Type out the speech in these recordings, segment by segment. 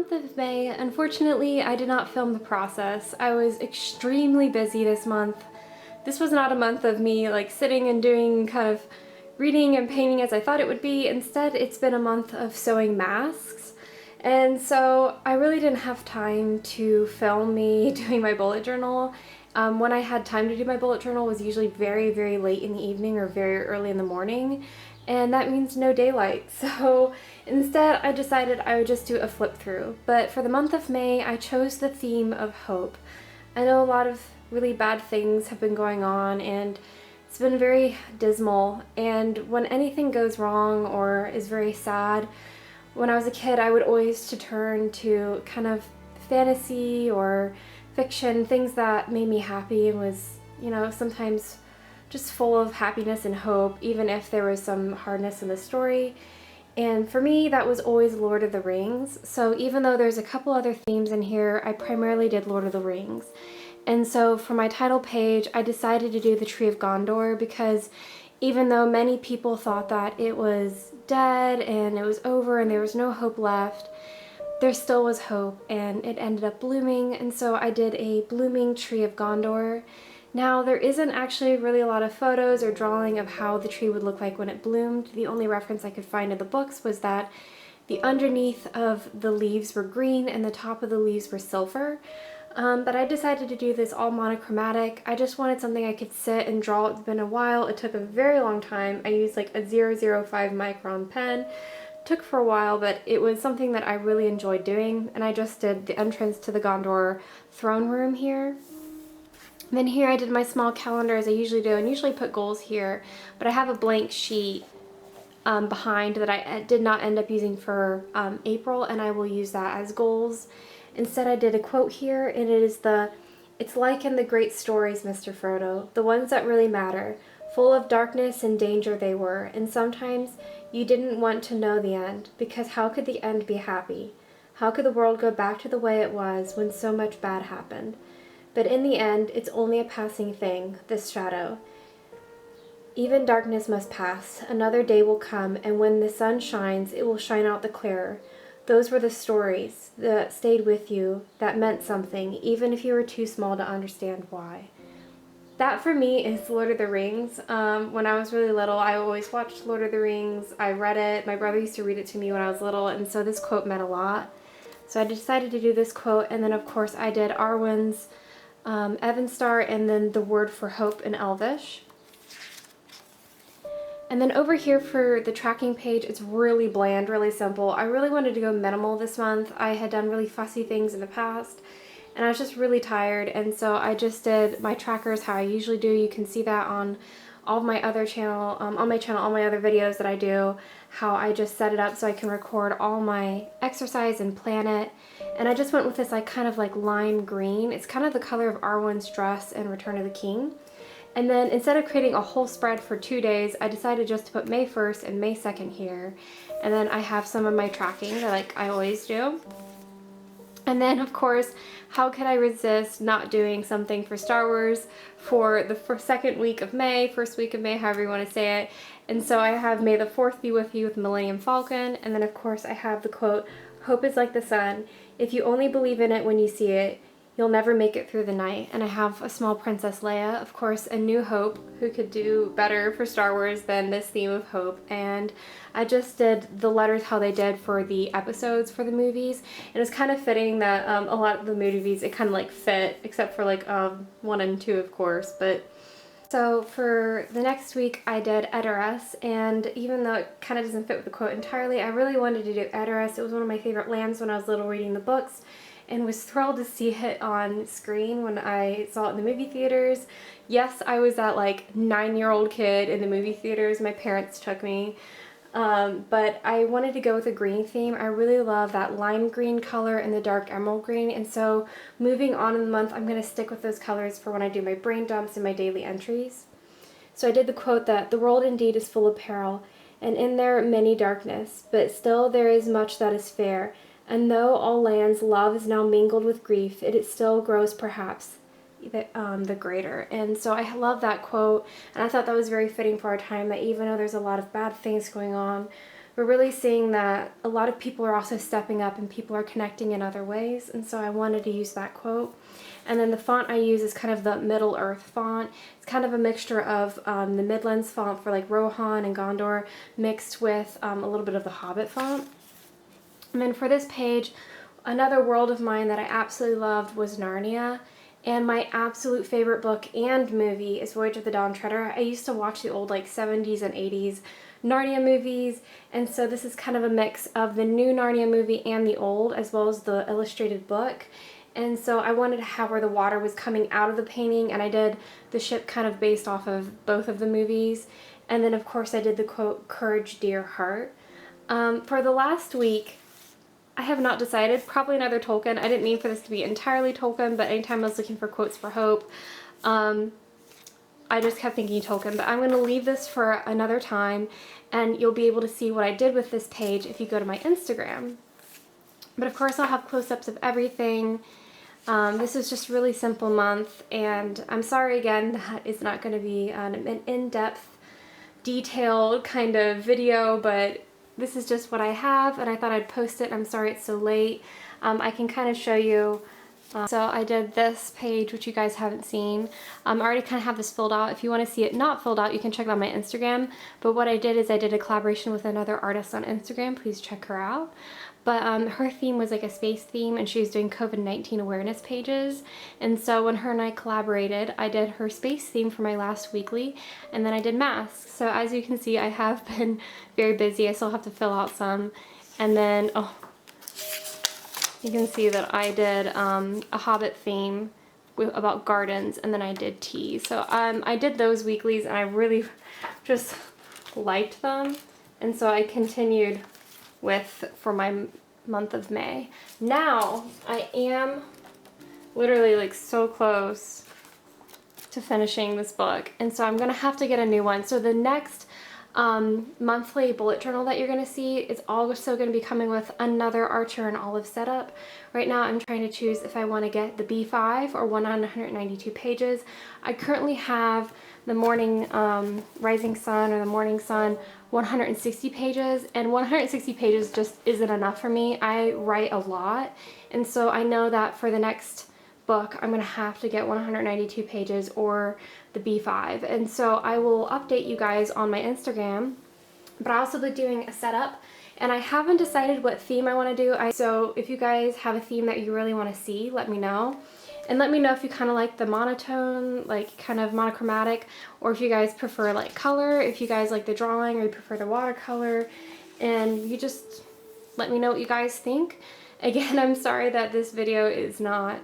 month of May, unfortunately, I did not film the process. I was extremely busy this month. This was not a month of me like sitting and doing kind of reading and painting as I thought it would be. Instead, it's been a month of sewing masks. And so I really didn't have time to film me doing my bullet journal. When I had time to do my bullet journal was usually very, very late in the evening or very early in the morning. And that means no daylight. So instead, I decided I would just do a flip through. But for the month of May, I chose the theme of hope. I know a lot of really bad things have been going on and it's been very dismal. And when anything goes wrong or is very sad, when I was a kid, I would always turn to kind of fantasy or fiction, things that made me happy and was, sometimes just full of happiness and hope, even if there was some hardness in the story. And for me, that was always Lord of the Rings. So even though there's a couple other themes in here, I primarily did Lord of the Rings. And so for my title page, I decided to do the Tree of Gondor because even though many people thought that it was dead and it was over and there was no hope left, there still was hope and it ended up blooming. And so I did a blooming Tree of Gondor. Now, there isn't actually really a lot of photos or drawing of how the tree would look like when it bloomed. The only reference I could find in the books was that the underneath of the leaves were green and the top of the leaves were silver. But I decided to do this all monochromatic. I just wanted something I could sit and draw. It's been a while. It took a very long time. I used like a 005 micron pen. It took for a while, but it was something that I really enjoyed doing. And I just did the entrance to the Gondor throne room here. Then here I did my small calendar as I usually do, and usually put goals here, but I have a blank sheet behind that I did not end up using for April, and I will use that as goals. Instead, I did a quote here, and it is "It's like in the great stories, Mr. Frodo, the ones that really matter. Full of darkness and danger they were, and sometimes you didn't want to know the end, because how could the end be happy? How could the world go back to the way it was when so much bad happened? But in the end, it's only a passing thing, this shadow. Even darkness must pass. Another day will come, and when the sun shines, it will shine out the clearer. Those were the stories that stayed with you, that meant something, even if you were too small to understand why." That for me is Lord of the Rings. When I was really little, I always watched Lord of the Rings. I read it. My brother used to read it to me when I was little, and so this quote meant a lot. So I decided to do this quote, and then of course I did Arwen's Evenstar, and then the word for hope in Elvish. And then over here for the tracking page, it's really bland, really simple. I really wanted to go minimal this month. I had done really fussy things in the past, and I was just really tired, and so I just did my trackers how I usually do. You can see that on all my other channel, all my other videos that I do, how I just set it up so I can record all my exercise and plan it. And I just went with this kind of lime green. It's kind of the color of Arwen's dress in Return of the King. And then instead of creating a whole spread for 2 days, I decided just to put May 1st and May 2nd here. And then I have some of my tracking like I always do. And then, of course, how could I resist not doing something for Star Wars for the second week of May, first week of May, however you want to say it. And so I have May the 4th be with you with Millennium Falcon. And then, of course, I have the quote, "Hope is like the sun. If you only believe in it when you see it, you'll never make it through the night." And I have a small Princess Leia, of course, A New Hope, who could do better for Star Wars than this theme of hope. And I just did the letters how they did for the episodes for the movies. And it was kind of fitting that a lot of the movies, it kind of fit, except for 1 and 2, of course. But so for the next week, I did Edoras, and even though it kind of doesn't fit with the quote entirely, I really wanted to do Edoras. It was one of my favorite lands when I was little reading the books, and was thrilled to see it on screen when I saw it in the movie theaters. Yes, I was that 9-year-old kid in the movie theaters. My parents took me. But I wanted to go with a green theme. I really love that lime green color and the dark emerald green, and so moving on in the month, I'm going to stick with those colors for when I do my brain dumps and my daily entries. So I did the quote that "The world indeed is full of peril, and in there many darkness, but still there is much that is fair, and though all lands love is now mingled with grief, it still grows perhaps the greater." And so I love that quote, and I thought that was very fitting for our time, that even though there's a lot of bad things going on, we're really seeing that a lot of people are also stepping up and people are connecting in other ways, and so I wanted to use that quote. And then the font I use is kind of the Middle Earth font. It's kind of a mixture of the Midlands font for like Rohan and Gondor mixed with a little bit of the Hobbit font. And then for this page, another world of mine that I absolutely loved was Narnia. And my absolute favorite book and movie is Voyage of the Dawn Treader. I used to watch the old like 70s and 80s Narnia movies, and so this is kind of a mix of the new Narnia movie and the old, as well as the illustrated book. And so I wanted to have where the water was coming out of the painting, and I did the ship kind of based off of both of the movies. And then of course I did the quote, "Courage, dear heart." For the last week, I have not decided. Probably another Tolkien. I didn't mean for this to be entirely Tolkien, but anytime I was looking for quotes for hope, I just kept thinking Tolkien. But I'm going to leave this for another time, and you'll be able to see what I did with this page if you go to my Instagram. But of course I'll have close-ups of everything. This is just really simple month, and I'm sorry again that it's not going to be an in-depth, detailed kind of video, but this is just what I have, and I thought I'd post it. I'm sorry it's so late. I can kind of show you. So I did this page, which you guys haven't seen. I already kind of have this filled out. If you want to see it not filled out, you can check it on my Instagram. But what I did is I did a collaboration with another artist on Instagram. Please check her out. But her theme was like a space theme, and she was doing COVID-19 awareness pages. And so when her and I collaborated, I did her space theme for my last weekly, and then I did masks. So as you can see, I have been very busy. I still have to fill out some. And then, oh, you can see that I did a Hobbit theme about gardens, and then I did tea. So I did those weeklies, and I really just liked them. And so I continued for my month of May. Now I am literally like so close to finishing this book, and so I'm gonna have to get a new one. So the next monthly bullet journal that you're gonna see is also gonna be coming with another Archer and Olive setup. Right now I'm trying to choose if I want to get the B5 or 192 pages. I currently have the Morning Rising Sun or the Morning Sun 160 pages, and 160 pages just isn't enough for me. I write a lot, and so I know that for the next book I'm gonna have to get 192 pages or the B5, and so I will update you guys on my Instagram. But I'll also be doing a setup, and I haven't decided what theme I want to do. So if you guys have a theme that you really want to see, let me know. And let me know if you kind of like the monotone, like kind of monochromatic, or if you guys prefer like color, if you guys like the drawing or you prefer the watercolor, and you just let me know what you guys think. Again, I'm sorry that this video is not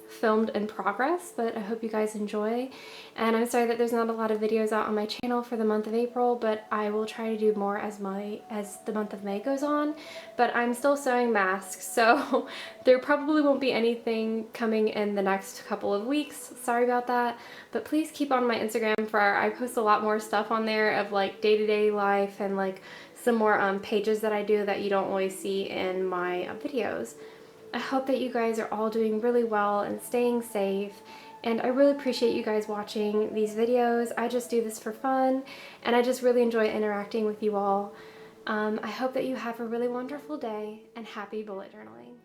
filmed in progress, but I hope you guys enjoy. And I'm sorry that there's not a lot of videos out on my channel for the month of April, but I will try to do more as the month of May goes on. But I'm still sewing masks, so there probably won't be anything coming in the next couple of weeks. Sorry about that, but please keep on my Instagram I post a lot more stuff on there of like day-to-day life and like some more pages that I do that you don't always see in my videos. I hope that you guys are all doing really well and staying safe, and I really appreciate you guys watching these videos. I just do this for fun, and I just really enjoy interacting with you all. I hope that you have a really wonderful day, and happy bullet journaling.